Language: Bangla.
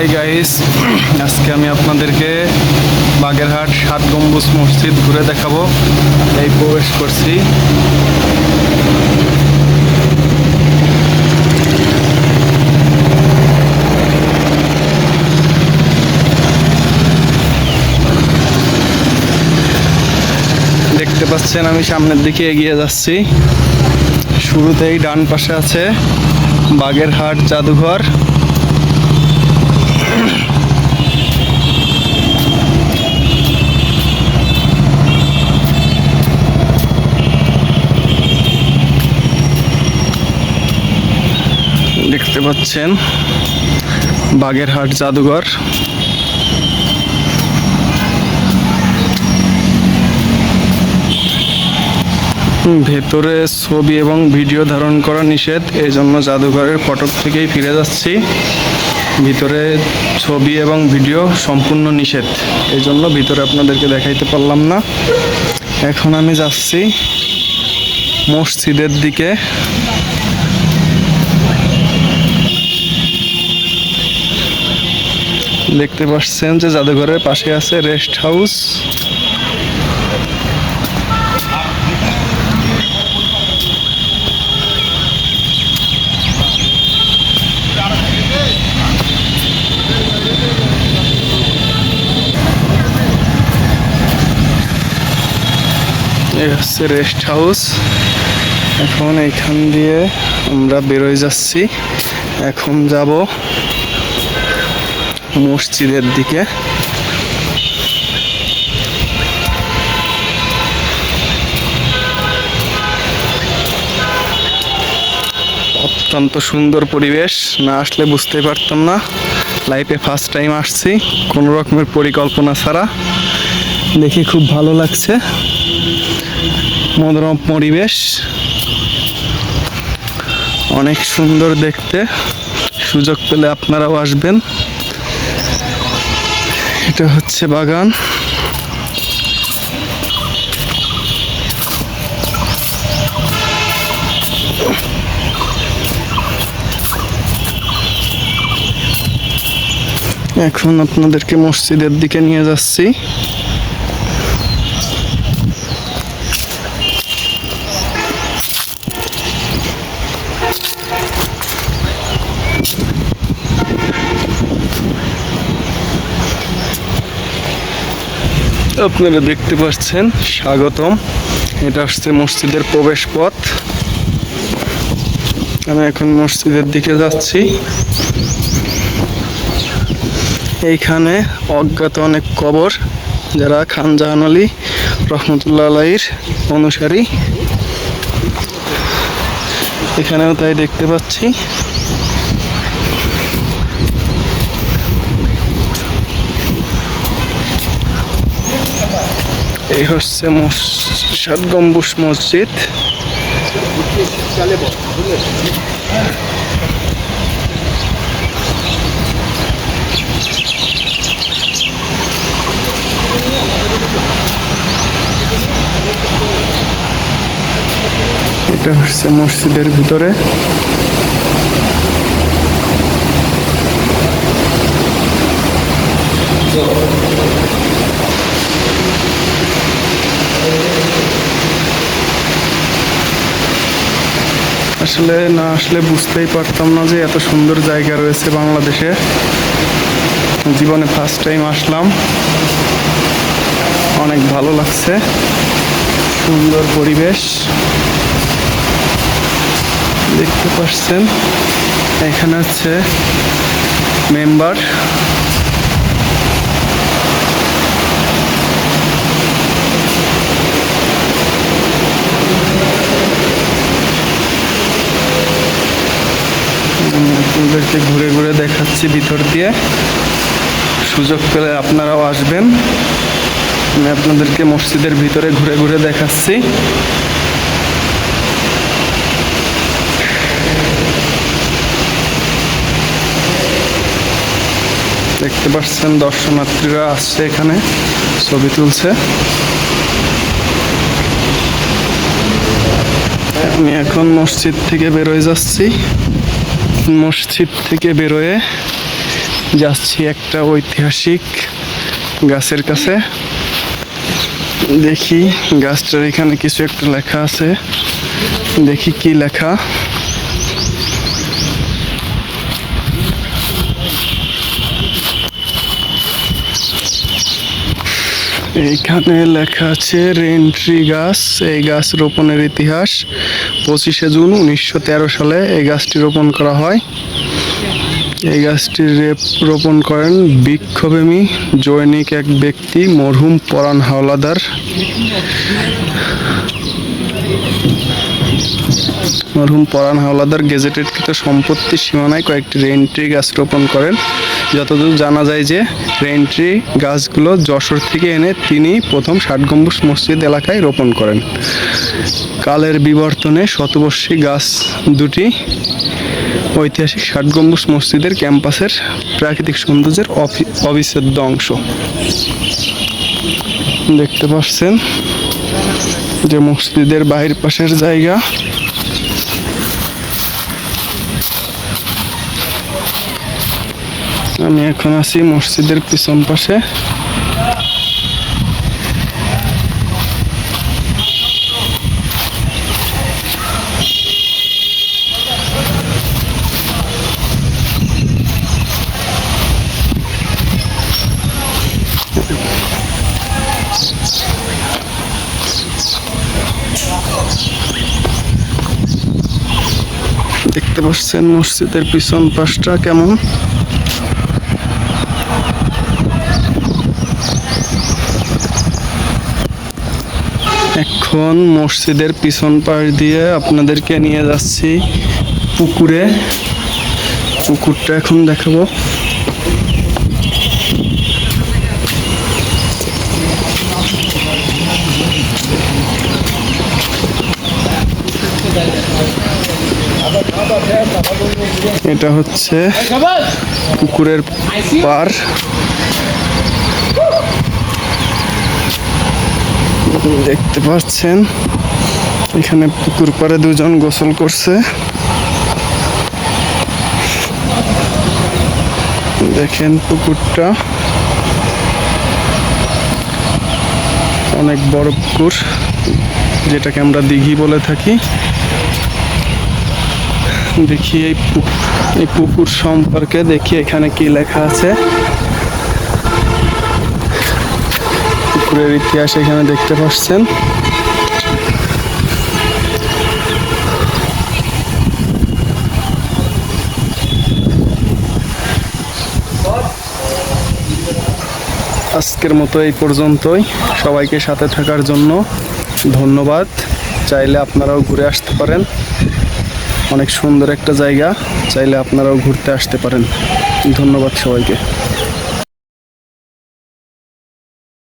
হাই গাইস, আজকে আমি আপনাদেরকে বাগেরহাট 7 গম্বুজ মসজিদ ঘুরে দেখাবো। এই প্রবেশ করছি। দেখতে পাচ্ছেন আমি সামনের দিকে এগিয়ে যাচ্ছি। শুরুতেই ডান পাশে আছে বাগেরহাট জাদুঘর। দেখতে পাচ্ছেন বাগেরহাট জাদুঘর। ভেতরে ছবি এবং ভিডিও ধারণ করা নিষেধ, এই জন্য জাদুঘরের ফটক থেকেই ফিরে যাচ্ছি। ভিতরে ছবি এবং ভিডিও সম্পূর্ণ নিষেধ, এই জন্য ভিতরে আপনাদেরকে দেখাইতে পারলাম না। এখন আমি যাচ্ছি মসজিদের দিকে। দেখতে পাচ্ছেন যে জাদুঘরের পাশে আছে রেস্ট হাউস। এই হচ্ছে রেস্ট হাউস। এখন এইখান দিয়ে আমরা বেরোয় যাচ্ছি। এখন যাব মসজিদের দিকে। অত্যন্ত সুন্দর পরিবেশ, না আসলে বুঝতেই পারতাম না। লাইফে ফার্স্ট টাইম আসছি কোনো রকমের পরিকল্পনা ছাড়া। দেখে খুব ভালো লাগছে, মনোরম পরিবেশ, অনেক সুন্দর দেখতে। সুযোগ পেলে আপনারাও আসবেন। এটা হচ্ছে বাগান। এখন আপনাদেরকে মসজিদের দিকে নিয়ে যাচ্ছি। আপনারা দেখতে পাচ্ছেন স্বাগতম, এটা হচ্ছে মসজিদের প্রবেশ পথ। আমি এখন মসজিদের দিকে যাচ্ছি। এইখানে অজ্ঞাত অনেক কবর, যারা খান জাহান আলী রহমতুল্লাহ আলাইহির অনুসারী। এখানেও তাই দেখতে পাচ্ছি। এই হচ্ছে 7 গম্বুজ মসজিদ। এটা হচ্ছে মসজিদের ভিতরে। আসলে না আসলে বুঝতেই পারতাম না যে এত সুন্দর জায়গা রয়েছে বাংলাদেশে। জীবনে ফার্স্ট টাইম আসলাম, অনেক ভালো লাগছে। সুন্দর পরিবেশ দেখতে পাচ্ছেন। এখানে হচ্ছে মেম্বার। আপনাদেরকে ঘুরে ঘুরে দেখাচ্ছি ভিতর দিয়ে। সুযোগ পেলে আপনারাও আসবেন। আমি আপনাদেরকে মসজিদের ভিতরে ঘুরে ঘুরে দেখাচ্ছি। দেখতে পাচ্ছেন দর্শনার্থীরা আসছে, এখানে ছবি তুলছে। আমি এখন মসজিদ থেকে বেরোয় যাচ্ছি। মসজিদ থেকে বেরোয় যাচ্ছি একটা ঐতিহাসিক গাছের কাছে। দেখি গাছটার এখানে কিছু একটা লেখা আছে, দেখি কি লেখা। এইখানে লেখা আছে রেইনট্রি গাছ। এই গাছ রোপণের ইতিহাস 25শে জুন 1913 সালে এই গাছটি রোপণ করা হয়। এই গাছটি রোপণ করেন বৃক্ষপ্রেমী জৈনিক এক ব্যক্তি মরহুম পরাণ হাওলাদার। মরহুম পরাণ হাওলাদার গেজেটেডকৃত সম্পত্তির সীমানায় কয়েকটি রেইনট্রি গাছ রোপণ করেন। যতদূর জানা যায় যে রেইনট্রি গাছগুলো যশোর থেকে এনে তিনি প্রথম 60 গম্বুজ মসজিদ এলাকায় রোপণ করেন। কালের বিবর্তনে শতবর্ষী গাছ দুটি ঐতিহাসিক 60 গম্বুজ মসজিদের ক্যাম্পাসের প্রাকৃতিক সৌন্দর্যের অবিচ্ছেদ্য অংশ। দেখতে পাচ্ছেন যে মসজিদের বাহির পাশের জায়গা। আমি এখন আছি মসজিদের পিছন পাশে। দেখতে পাচ্ছেন মসজিদের পিছন পাশটা কেমন। এখন মসজিদের পিছন পাশ দিয়ে আপনাদেরকে নিয়ে যাচ্ছি পুকুরে। পুকুরটা এখন দেখাবো। এটা হচ্ছে পুকুরের পার। দেখতে পাচ্ছেন এখানে পুকুর পাড়ে দুজন গোসল করছে। দেখেন পুকুরটা অনেক বড় পুকুর, যেটাকে আমরা দিঘি বলে থাকি। দেখি এই পুকুর সম্পর্কে দেখি এখানে কি লেখা আছে। পুকুরের ইতিহাস এখানে দেখতে পাচ্ছেন। আজকের মতো এই পর্যন্তই। সবাইকে সাথে থাকার জন্য ধন্যবাদ। চাইলে আপনারাও ঘুরে আসতে পারেন, অনেক সুন্দর একটা জায়গা, চাইলে আপনারাও ঘুরতে আসতে পারেন। ধন্যবাদ সবাইকে।